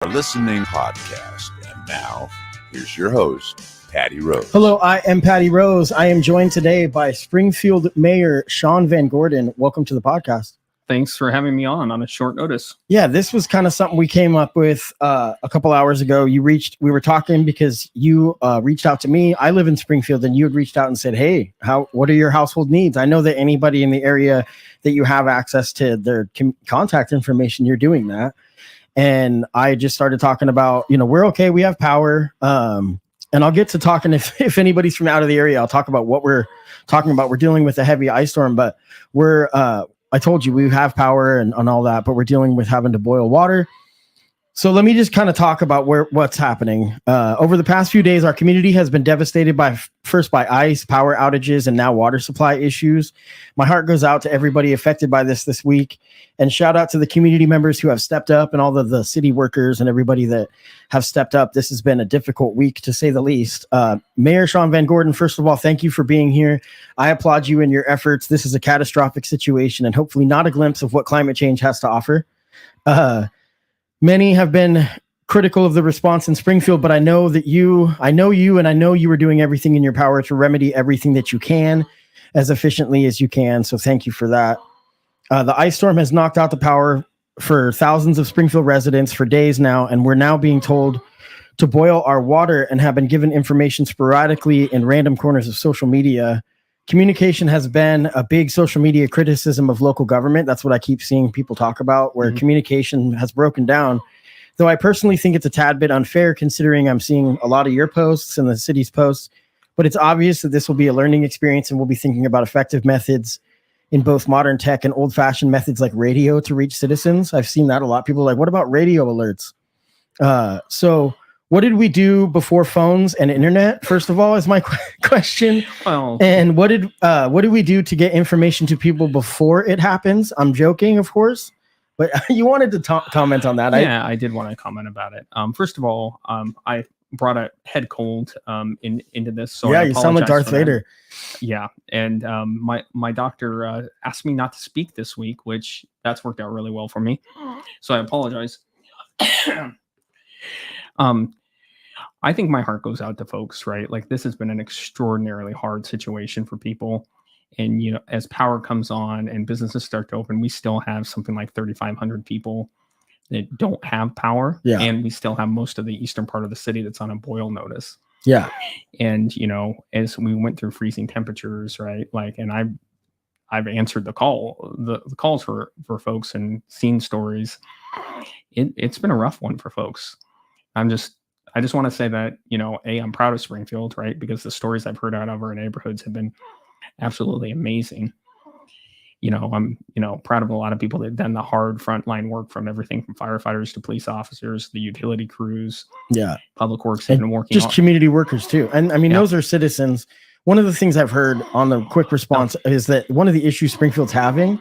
Our listening podcast. And now, here's your host, Patty Rose. Hello, I am Patty Rose. I am joined today by Springfield Mayor Sean VanGordon. Welcome to the podcast. Thanks for having me on a short notice. Yeah, this was kind of something we came up with a couple hours ago. We were talking because you reached out to me. I live in Springfield, and you had reached out and said, hey, what are your household needs? I know that anybody in the area that you have access to their contact information, you're doing that. And I just started talking about, we're okay. We have power. And I'll get to talking if anybody's from out of the area, I'll talk about what we're talking about. We're dealing with a heavy ice storm, but I told you we have power and all that, but we're dealing with having to boil water. So let me just kind of talk about what's happening. Over the past few days, our community has been devastated by ice, power outages, and now water supply issues. My heart goes out to everybody affected by this week. And shout out to the community members who have stepped up and all of the city workers and everybody that have stepped up. This has been a difficult week, to say the least. Mayor Sean VanGordon, first of all, thank you for being here. I applaud you in your efforts. This is a catastrophic situation and hopefully not a glimpse of what climate change has to offer. Many have been critical of the response in Springfield, but I know you were doing everything in your power to remedy everything that you can as efficiently as you can. So thank you for that. The ice storm has knocked out the power for thousands of Springfield residents for days now, and we're now being told to boil our water and have been given information sporadically in random corners of social media. Communication has been a big social media criticism of local government. That's what I keep seeing people talk about, where communication has broken down. Though I personally think it's a tad bit unfair, considering I'm seeing a lot of your posts and the city's posts. But it's obvious that this will be a learning experience, and we'll be thinking about effective methods in both modern tech and old-fashioned methods like radio to reach citizens. I've seen that a lot. People are like, what about radio alerts? So what did we do before phones and internet? First of all, is my question. Well, and what did we do to get information to people before it happens? I'm joking, of course, but you wanted to comment on that. Yeah, I did want to comment about it. First of all, I brought a head cold into this. So yeah, you sound like Darth Vader. Yeah, and my doctor asked me not to speak this week, which that's worked out really well for me. So I apologize. I think my heart goes out to folks, right? Like, this has been an extraordinarily hard situation for people. And, as power comes on and businesses start to open, we still have something like 3,500 people that don't have power. Yeah. And we still have most of the eastern part of the city that's on a boil notice. Yeah. And, as we went through freezing temperatures, right? Like, and I've answered the calls for folks and seen stories. It's been a rough one for folks. I just want to say that, I'm proud of Springfield, right? Because the stories I've heard out of our neighborhoods have been absolutely amazing. I'm, proud of a lot of people that have done the hard frontline work, from everything from firefighters to police officers, the utility crews. Yeah. Public Works have been working. Just community workers too. And I mean, those are citizens. One of the things I've heard on the quick response is that one of the issues Springfield's having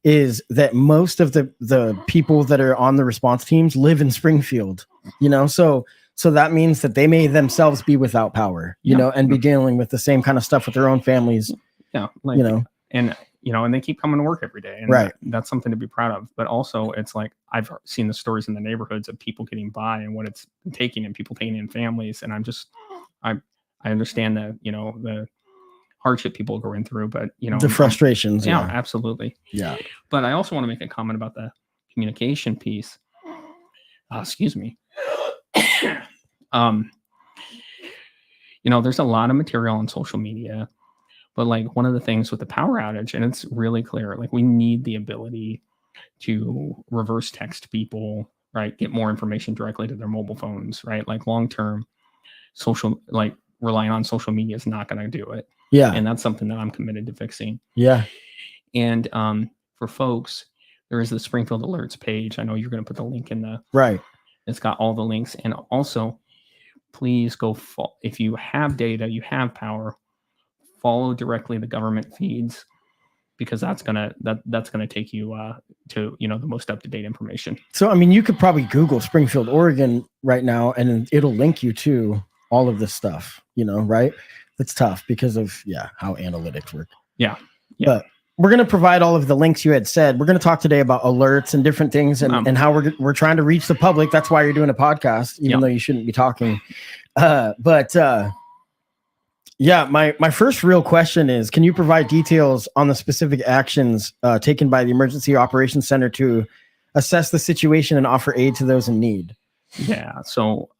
is that most of the people that are on the response teams live in Springfield, so that means that they may themselves be without power, and be dealing with the same kind of stuff with their own families. Yeah. And they keep coming to work every day. And right. That's something to be proud of. But also, it's like, I've seen the stories in the neighborhoods of people getting by and what it's taking, and people taking in families. And I understand the hardship people are going through, but the frustrations. Yeah, absolutely. Yeah. But I also want to make a comment about the communication piece. Excuse me. There's a lot of material on social media, but like, one of the things with the power outage, and it's really clear, like, we need the ability to reverse text people, right? Get more information directly to their mobile phones, right? Like, long-term relying on social media is not going to do it. Yeah. And that's something that I'm committed to fixing. Yeah. And for folks, there is the Springfield Alerts page. I know you're going to put the link in the right. It's got all the links. And also, please go if you have data, you have power, follow directly the government feeds, because that's gonna take you to the most up-to-date information. So I mean, you could probably Google Springfield, Oregon right now, and it'll link you to all of this stuff. Right? It's tough because of how analytics work. But we're gonna provide all of the links you had said. We're gonna talk today about alerts and different things, and how we're trying to reach the public. That's why you're doing a podcast, even though you shouldn't be talking. Yeah, my first real question is, can you provide details on the specific actions taken by the Emergency Operations Center to assess the situation and offer aid to those in need? Yeah. So,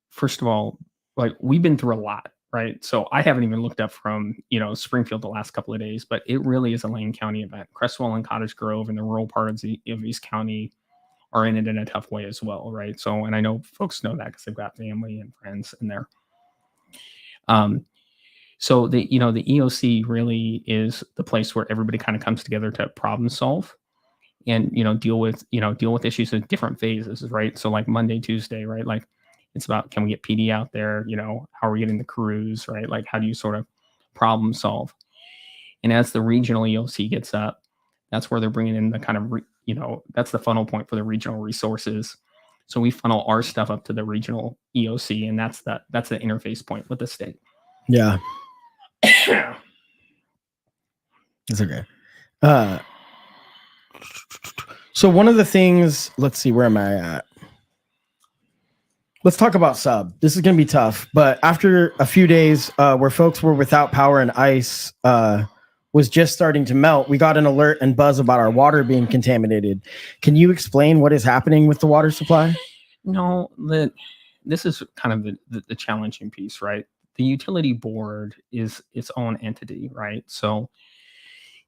first of all, like, we've been through a lot, right? So I haven't even looked up from, Springfield the last couple of days, but it really is a Lane County event. Crestwell and Cottage Grove and the rural part of East County are in it in a tough way as well, right? So, and I know folks know that because they've got family and friends in there. So the EOC really is the place where everybody kind of comes together to problem solve and, deal with issues in different phases, right? So like Monday, Tuesday, right? Like, it's about, can we get PD out there? How are we getting the crews, right? Like, how do you sort of problem solve? And as the regional EOC gets up, that's where they're bringing in the kind of, that's the funnel point for the regional resources. So we funnel our stuff up to the regional EOC, and that's the interface point with the state. Yeah. It's okay. So one of the things, let's see, where am I at? Let's talk about sub. This is going to be tough, but after a few days where folks were without power and ice was just starting to melt, we got an alert and buzz about our water being contaminated. Can you explain what is happening with the water supply? No, this is kind of the challenging piece, right? The utility board is its own entity, right? So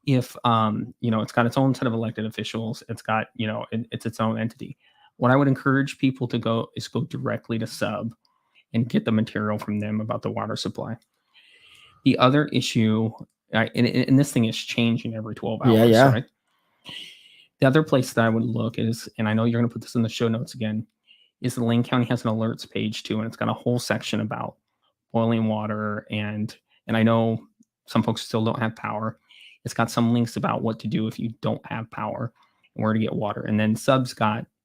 if it's got its own set of elected officials, it's got it's its own entity. What I would encourage people to go directly to sub and get the material from them about the water supply. The other issue, and this thing is changing every 12 hours, right? The other place that I would look is, and I know you're going to put this in the show notes again, is the Lane County has an alerts page too, and it's got a whole section about boiling water, and I know some folks still don't have power. It's got some links about what to do if you don't have power and where to get water. And then Sub's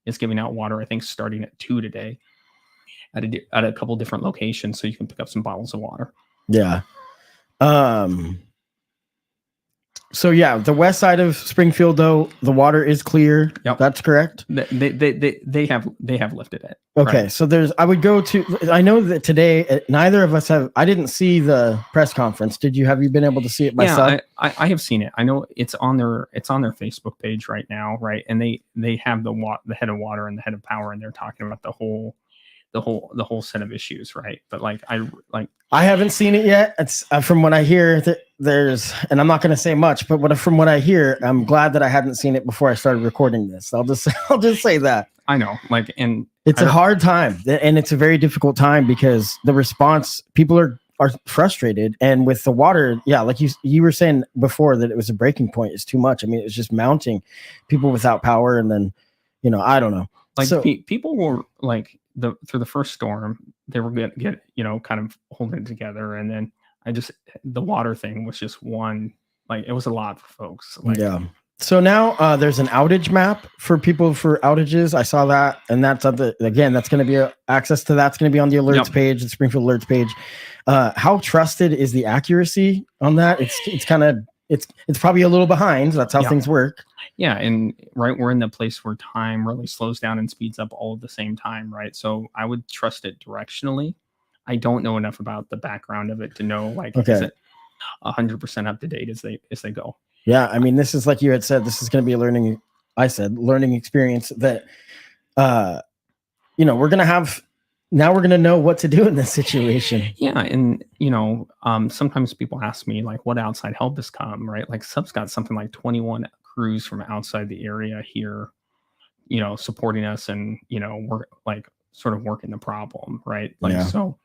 is giving out water, I think, starting at 2 today at a couple different locations, so you can pick up some bottles of water. Yeah. So yeah, the west side of Springfield, though, the water is clear. Yep. That's correct. They have lifted it. Okay, right? So I know that today neither of us have. I didn't see the press conference. Did you? Have you been able to see it myself? Yeah, I have seen it. I know it's on their Facebook page right now, right? And they have the head of water and the head of power, and they're talking about the whole set of issues, right? But I haven't seen it yet. It's from what I hear that there's, and I'm not going to say much, but from what I hear, I'm glad that I hadn't seen it before I started recording this. I'll just say that. I know, and it's a hard time, and it's a very difficult time because the response, people are frustrated, and with the water, yeah, like you were saying before that it was a breaking point. It's too much. I mean, it's just mounting, people without power, and then I don't know. People were through the first storm, they were going to get, kind of holding it together. And then the water thing was just one, it was a lot for folks. Yeah. So now there's an outage map for people for outages. I saw that. And that's that's going to be access to that's going to be on the alerts page, the Springfield alerts page. How trusted is the accuracy on that? It's kind of, it's probably a little behind. That's how things work. Yeah. And we're in the place where time really slows down and speeds up all at the same time. Right. So I would trust it directionally. I don't know enough about the background of it to know, is it 100% up to date as they go? Yeah. I mean, this is, like you had said, this is going to be a learning experience that, we're going to have. Now we're going to know what to do in this situation. Yeah. And, sometimes people ask me, what outside help has come, right? Sub's got something like 21 crews from outside the area here, supporting us and, we're sort of working the problem, right? So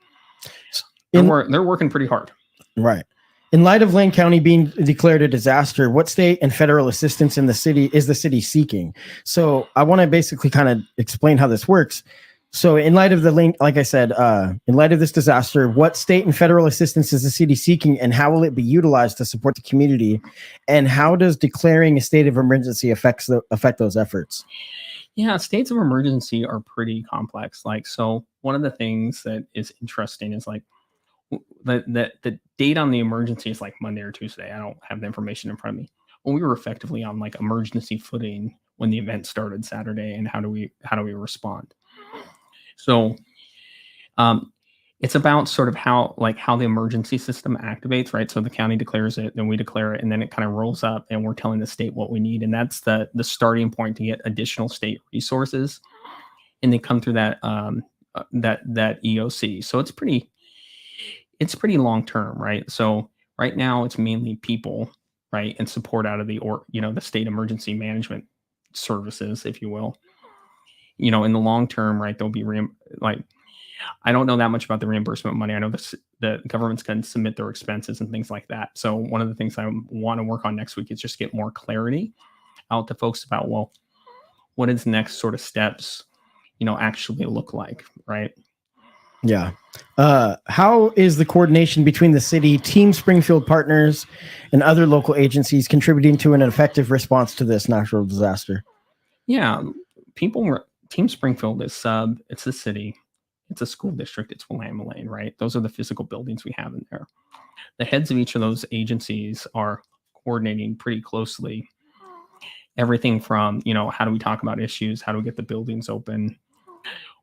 they're working pretty hard. Right. In light of Lane County being declared a disaster, what state and federal assistance is the city seeking? So I want to basically kind of explain how this works. So in light of like I said, in light of this disaster, what state and federal assistance is the city seeking, and how will it be utilized to support the community? And how does declaring a state of emergency affect those efforts? Yeah, states of emergency are pretty complex. So one of the things that is interesting is the date on the emergency is Monday or Tuesday. I don't have the information in front of me. Well, we were effectively on like emergency footing when the event started Saturday, and how do we respond? So it's about sort of how the emergency system activates, right? So the county declares it, then we declare it, and then it kind of rolls up, and we're telling the state what we need, and that's the starting point to get additional state resources, and they come through that that EOC. So it's pretty long term, right? So right now it's mainly people, right, and support out of the the state emergency management services, if you will. In the long term, right, there'll be I don't know that much about the reimbursement money. I know the governments can submit their expenses and things like that. So one of the things I want to work on next week is just get more clarity out to folks about, well, what is next sort of steps, actually look like, right? Yeah. How is the coordination between the city, Team Springfield partners, and other local agencies contributing to an effective response to this natural disaster? Yeah, Team Springfield is it's the city, it's a school district, it's Willamette, right? Those are the physical buildings we have in there. The heads of each of those agencies are coordinating pretty closely. Everything from, how do we talk about issues? How do we get the buildings open?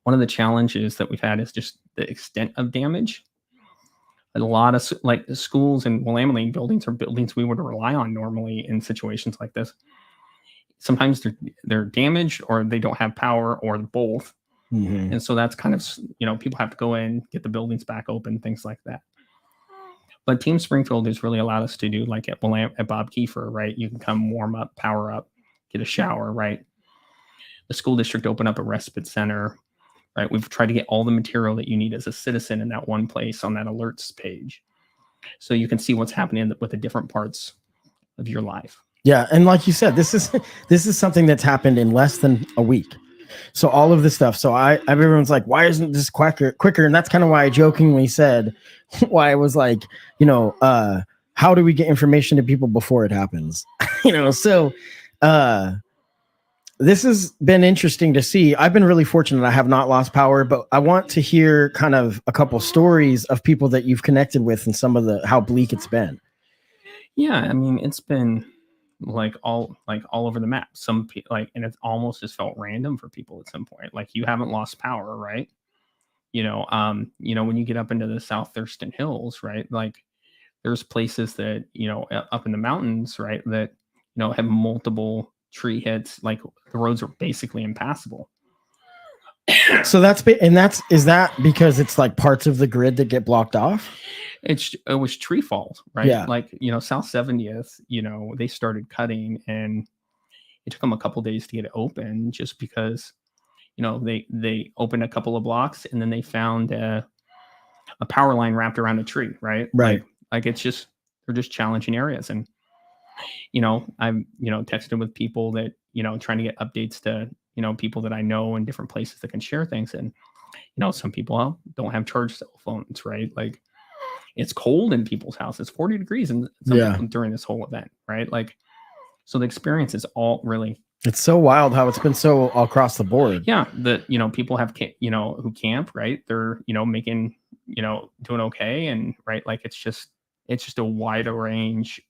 One of the challenges that we've had is just the extent of damage. A lot of schools and Willamette buildings are buildings we would rely on normally in situations like this. Sometimes they're damaged, or they don't have power, or both. Mm-hmm. And so that's kind of, people have to go in, get the buildings back open, things like that. But Team Springfield has really allowed us to do like at Bob Kiefer, right? You can come warm up, power up, get a shower, right? The school district opened up a respite center, right? We've tried to get all the material that you need as a citizen in that one place on that alerts page, so you can see what's happening with the different parts of your life. Yeah, and like you said, this is something that's happened in less than a week. So all of this stuff. So everyone's like, why isn't this quicker? And that's kind of why I jokingly said, why I was like, how do we get information to people before it happens? So this has been interesting to see. I've been really fortunate. I have not lost power, but I want to hear kind of a couple stories of people that you've connected with and some of how bleak it's been. Yeah, I mean, it's been all over the map. Some and it almost has felt random for people at some point. Like, you haven't lost power, right? When you get up into the South Thurston Hills, right? Like, there's places that, up in the mountains, right, that, have multiple tree hits. Like, the roads are basically impassable. So is that because it's like parts of the grid that get blocked off? It was tree falls, right? Yeah. Like, South 70th, they started cutting, and it took them a couple days to get it open, just because, they opened a couple of blocks, and then they found a power line wrapped around a tree, right? Right. Like they're just challenging areas. And, I'm, texting with people that, trying to get updates to, people that I know in different places that can share things. And, some people don't have charged cell phones, right? Like, it's cold in people's houses, 40 degrees and during this whole event, right? Like, so the experience is all really, it's so wild how it's been so across the board. Yeah. People have, who camp, right? They're, making, doing okay. And right. Like, it's just a wider range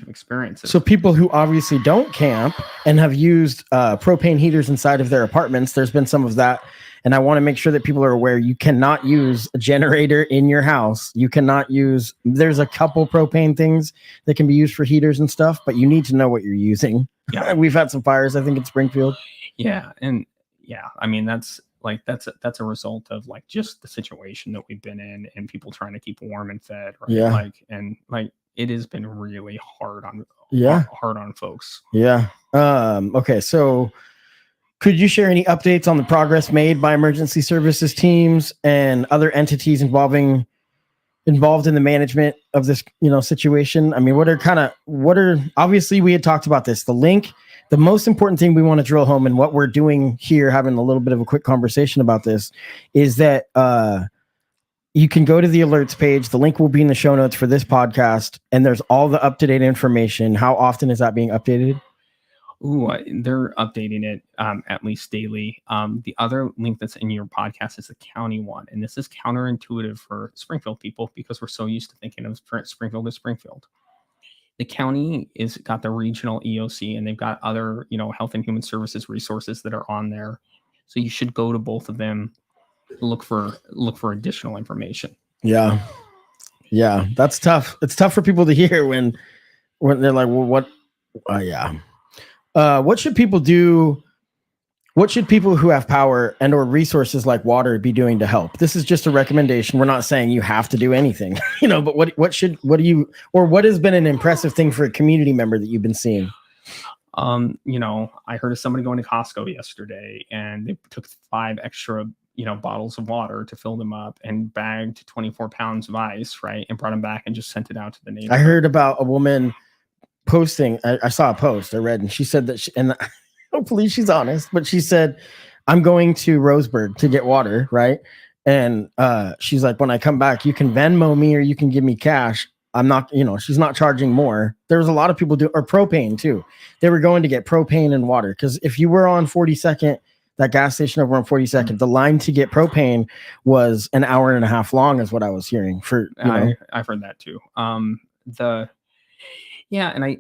of experiences. So people who obviously don't camp and have used propane heaters inside of their apartments, there's been some of that. And I want to make sure that people are aware you cannot use a generator in your house. You cannot use, there's a couple propane things that can be used for heaters and stuff, but you need to know what you're using. Yeah. We've had some fires, I think, in Springfield. Yeah. And yeah, I mean, that's a result of like just the situation that we've been in, and people trying to keep warm and fed. Right? Yeah. It has been really hard on folks. Yeah. Okay. So could you share any updates on the progress made by emergency services teams and other entities involved in the management of this, situation? I mean, obviously we had talked about this, the link, the most important thing we want to drill home, and what we're doing here, having a little bit of a quick conversation about this, is that, you can go to the alerts page. The link will be in the show notes for this podcast, and there's all the up-to-date information. How often is that being updated? Ooh, they're updating it at least daily. The other link that's in your podcast is the county one, and this is counterintuitive for Springfield people because we're so used to thinking of Springfield as Springfield. the county is got the regional EOC, and they've got other, Health and Human Services resources that are on there. So you should go to both of them, look for additional information. Yeah. That's tough. It's tough for people to hear when they're like, well, what? What should people do? What should people who have power and or resources like water be doing to help? This is just a recommendation. We're not saying you have to do anything, but what has been an impressive thing for a community member that you've been seeing? I heard of somebody going to Costco yesterday, and they took 5 extra, bottles of water to fill them up and bagged 24 pounds of ice, right? And brought them back and just sent it out to the neighborhood. I heard about a woman posting, I saw a post I read, and she said that hopefully she's honest, but she said, I'm going to Roseburg to get water, right? And she's like, when I come back, you can Venmo me or you can give me cash. I'm not, she's not charging more. There was a lot of people or propane too. They were going to get propane and water, because if you were on 42nd, that gas station over on 42nd, the line to get propane was an hour and a half long, is what I was hearing. I've heard that too. And I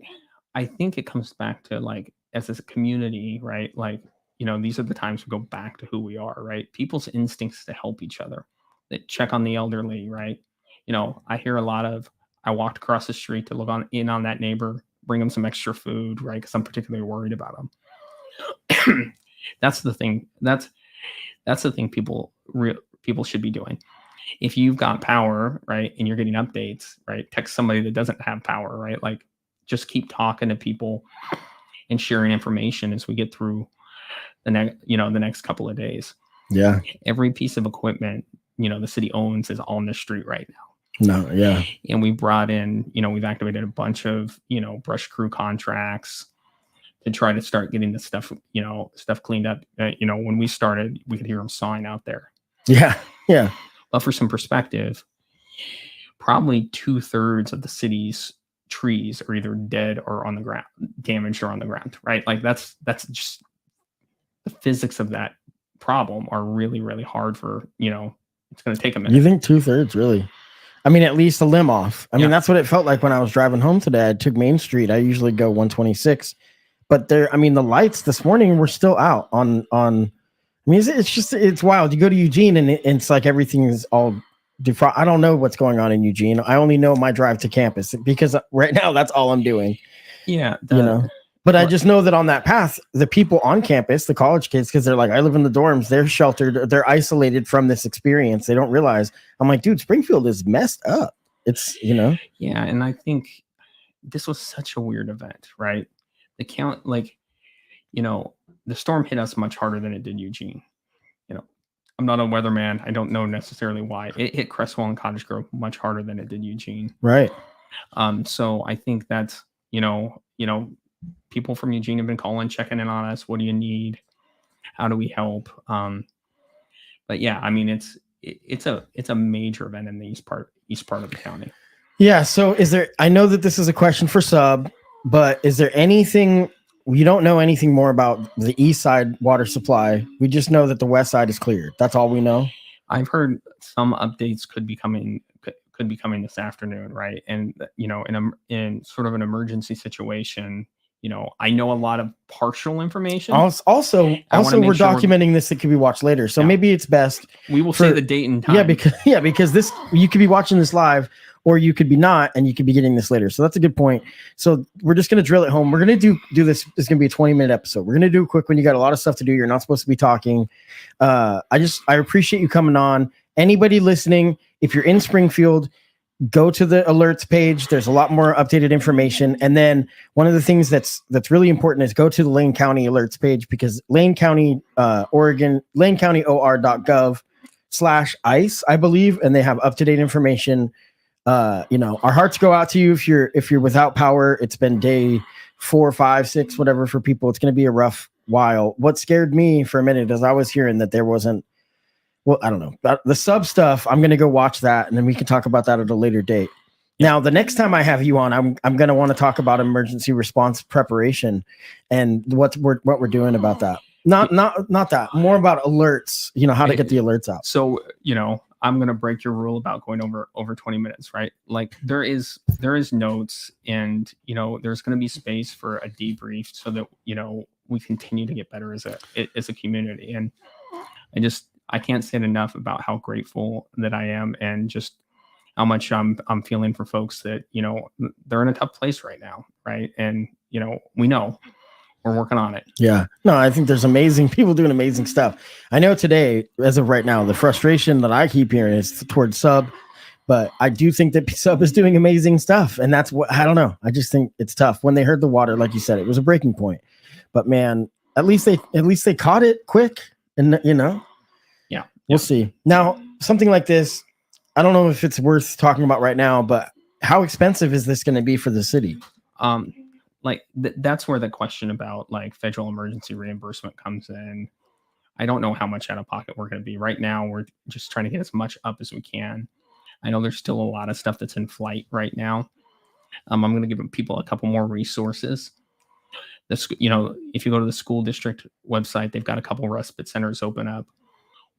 think it comes back to, like, as a community, right? Like, these are the times we go back to who we are, right? People's instincts to help each other, that check on the elderly, right? I hear a lot of, I walked across the street to look on that neighbor, bring them some extra food, right? Because I'm particularly worried about them. That's the thing. That's the thing people should be doing. If you've got power, right, and you're getting updates, right, text somebody that doesn't have power, right? Like, just keep talking to people and sharing information as we get through the next couple of days. Yeah. Every piece of equipment, the city owns is on the street right now. No. Yeah. And we brought in, we've activated a bunch of, brush crew contracts to try to start getting the stuff cleaned up. When we started, we could hear them sawing out there. Yeah. Yeah. But for some perspective, probably 2/3 of the city's trees are either dead or on the ground, damaged or on the ground, right? Like, that's just the physics of that problem are really, really hard for, it's going to take a minute. You think 2/3 really? I mean, at least a limb off. I mean, that's what it felt like when I was driving home today. I took Main Street. I usually go 126, but the lights this morning were still out on, I mean, it's wild. You go to Eugene and it's like everything is all I don't know what's going on in Eugene. I only know my drive to campus, because right now that's all I'm doing. Yeah. But I just know that on that path, the people on campus, the college kids, because they're like, I live in the dorms, they're sheltered, they're isolated from this experience. They don't realize. I'm like, dude, Springfield is messed up. It's, Yeah. And I think this was such a weird event, right? The storm hit us much harder than it did Eugene. I'm not a weatherman. I don't know necessarily why. It hit Crestwell and Cottage Grove much harder than it did Eugene. Right. So I think that's, people from Eugene have been calling, checking in on us. What do you need? How do we help? But yeah, I mean, it's a major event in the east part of the county. Yeah. So I know that this is a question for sub, but is there anything, we don't know anything more about the east side water supply? We just know that the west side is cleared. That's all we know. I've heard some updates could be coming this afternoon, right? And in sort of an emergency situation, I know a lot of partial information. Also, we're documenting this. It could be watched later, so maybe it's best we will say the date and time. Because this, you could be watching this live, or you could be not, and you could be getting this later. So that's a good point. So we're just going to drill it home. We're going to do this. It's going to be a 20-minute episode. We're going to do a quick one. You got a lot of stuff to do. You're not supposed to be talking. I appreciate you coming on. Anybody listening, if you're in Springfield, go to the alerts page. There's a lot more updated information. And then one of the things that's really important is go to the Lane County alerts page, because Lane County, Oregon, lanecountyor.gov/ice, I believe, and they have up-to-date information. Our hearts go out to you if you're without power. It's been day 4, 5, 6, whatever for people. It's going to be a rough while. What scared me for a minute is I was hearing that there wasn't, well, I don't know, the sub stuff. I'm going to go watch that, and then we can talk about that at a later date. Now, the next time I have you on, I'm going to want to talk about emergency response preparation and what we're doing about that. Not that, more about alerts, how to get the alerts out. So, I'm gonna break your rule about going over 20 minutes, right? Like there is notes, and there's gonna be space for a debrief so that we continue to get better as a community. And I can't say it enough about how grateful that I am, and just how much I'm feeling for folks that they're in a tough place right now, right? And we know we're working on it. Yeah. No, I think there's amazing people doing amazing stuff. I know today, as of right now, the frustration that I keep hearing is towards Sub, but I do think that Sub is doing amazing stuff. And that's what, I don't know. I just think it's tough. When they heard the water, like you said, it was a breaking point. But man, at least they caught it quick. And Yeah. We'll see. Now, something like this, I don't know if it's worth talking about right now, but how expensive is this going to be for the city? That's where the question about like federal emergency reimbursement comes in. I don't know how much out of pocket we're going to be. Right now, we're just trying to get as much up as we can. I know there's still a lot of stuff that's in flight right now. I'm going to give people a couple more resources. If you go to the school district website, they've got a couple respite centers open up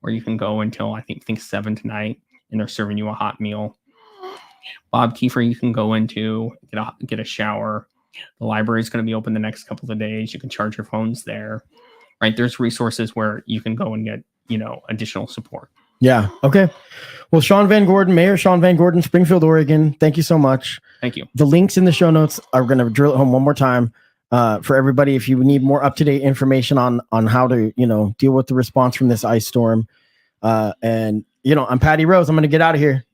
where you can go until I think 7 tonight, and they're serving you a hot meal. Bob Kiefer, you can go into get a shower. The library is going to be open the next couple of days. You can charge your phones there, right? There's resources where you can go and get, additional support. Yeah. Okay. Well, Sean VanGordon, Mayor Sean VanGordon, Springfield, Oregon. Thank you so much. Thank you. The links in the show notes are going to drill it home one more time for everybody. If you need more up-to-date information on how to, deal with the response from this ice storm. And I'm Patty Rose. I'm going to get out of here.